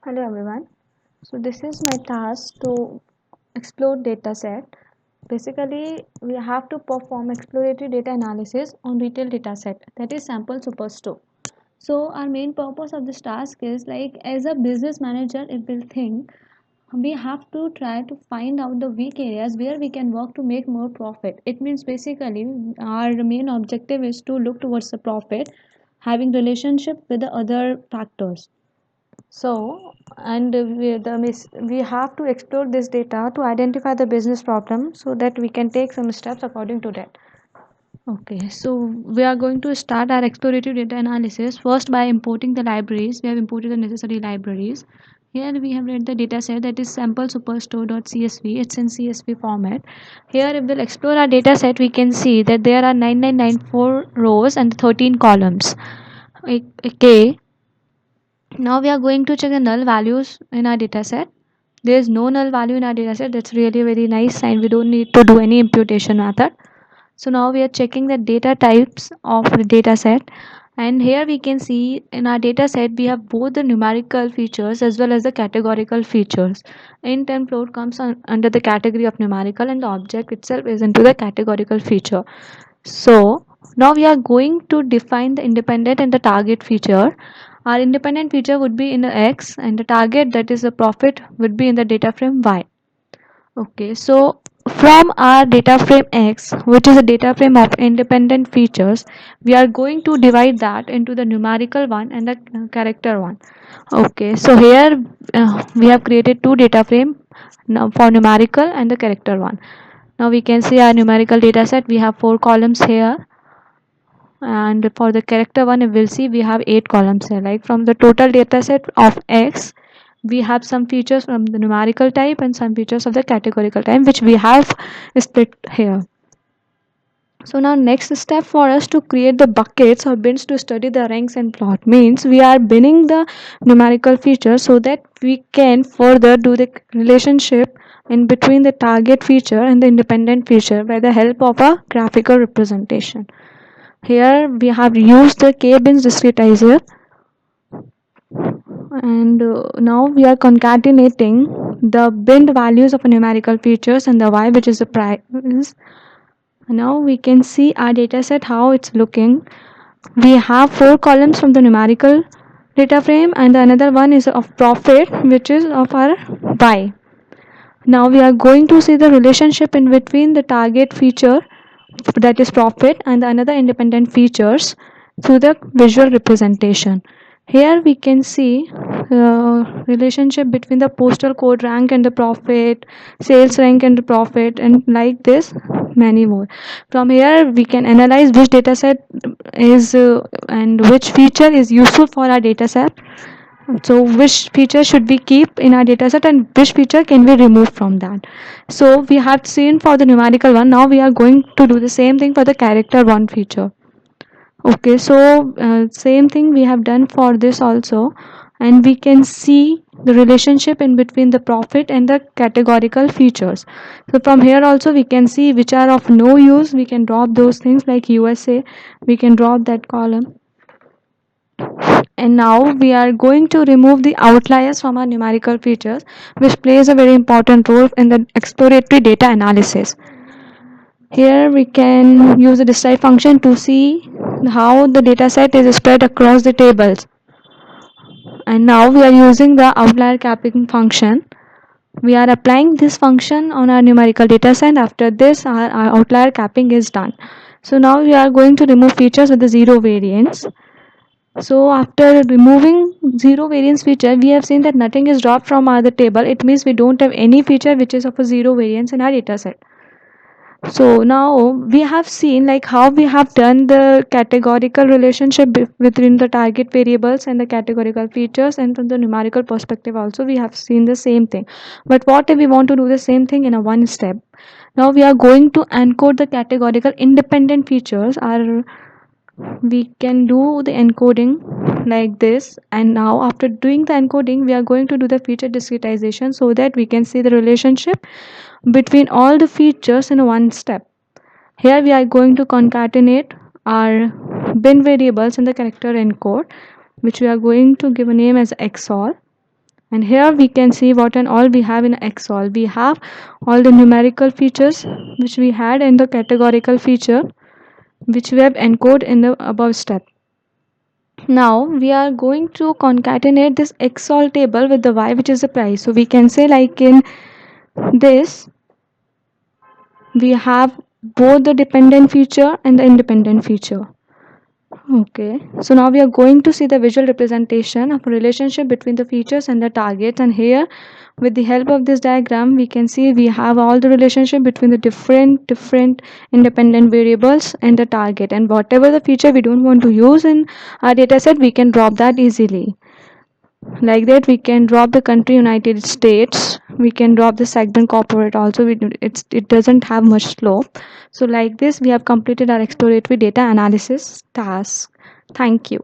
Hello everyone. So this is my task to explore dataset. Basically, we have to perform exploratory data analysis on retail dataset, that is sample superstore. So our main purpose of this task is like as a business manager, it will think we have to try to find out the weak areas where we can work to make more profit. It means basically our main objective is to look towards the profit, having relationship with the other factors. So, and we have to explore this data to identify the business problem so that we can take some steps according to that. Okay, so we are going to start our exploratory data analysis first by importing the libraries. We have imported the necessary libraries. Here we have read the data set, that is sample superstore.csv. It's in CSV format. Here if we'll explore our data set, we can see that there are 9994 rows and 13 columns. Okay, now we are going to check the null values in our dataset. There is no null value in our dataset. That's really a very nice sign. We don't need to do any imputation method. So now we are checking the data types of the dataset, and here we can see in our dataset we have both the numerical features as well as the categorical features. Int and float comes under the category of numerical, and the object itself is into the categorical feature. So now we are going to define the independent and the target feature. Our independent feature would be in the X, and the target, that is the profit, would be in the data frame Y. Okay, so from our data frame X, which is a data frame of independent features, we are going to divide that into the numerical one and the character one. Okay, so here we have created two data frame now for numerical and the character one. Now we can see our numerical data set. We have 4 columns here, and for the character one we'll see we have 8 columns here. Like from the total data set of X, we have some features from the numerical type and some features of the categorical type, which we have split here. So now next step for us to create the buckets or bins to study the ranks and plot means we are binning the numerical features so that we can further do the relationship in between the target feature and the independent feature by the help of a graphical representation. Here we have used the k-bins discretizer, and now we are concatenating the binned values of numerical features and the y, which is the price. Now we can see our data set how it's looking. We have 4 columns from the numerical data frame, and the another one is of profit, which is of our y. Now we are going to see the relationship in between the target feature, that is profit, and the another independent features through the visual representation. Here we can see relationship between the postal code rank and the profit, sales rank and the profit, and like this many more. From here we can analyze which dataset is and which feature is useful for our dataset. So which feature should we keep in our dataset and which feature can we remove from that. So we have seen for the numerical one. Now we are going to do the same thing for the character one feature. Okay, so same thing we have done for this also, and we can see the relationship in between the profit and the categorical features. So from here also we can see which are of no use. We can drop those things like USA. We can drop that column. And now we are going to remove the outliers from our numerical features, which plays a very important role in the exploratory data analysis. Here we can use the decide function to see how the data set is spread across the tables. And now we are using the outlier capping function. We are applying this function on our numerical data set. After this, our outlier capping is done. So now we are going to remove features with the zero variance. So after removing zero variance feature, we have seen that nothing is dropped from the table. It means we don't have any feature which is of a zero variance in our data set. So now we have seen like how we have done the categorical relationship between the target variables and the categorical features, and from the numerical perspective also we have seen the same thing. But what if we want to do the same thing in a one step? Now we are going to encode the categorical independent features. We can do the encoding like this, and now after doing the encoding we are going to do the feature discretization so that we can see the relationship between all the features in one step. Here we are going to concatenate our bin variables in the character encode, which we are going to give a name as XOR. And here we can see what and all we have in Excel. We have all the numerical features which we had in the categorical feature, which we have encoded in the above step. Now we are going to concatenate this Excel table with the y, which is the price. So we can say, like in this, we have both the dependent feature and the independent feature. Okay, so now we are going to see the visual representation of a relationship between the features and the targets. And here, with the help of this diagram, we can see we have all the relationship between the different independent variables and the target. And whatever the feature we don't want to use in our dataset, we can drop that easily. Like that, we can drop the country United States. We can drop the segment corporate also. It doesn't have much slope. So like this, we have completed our exploratory data analysis task. Thank you.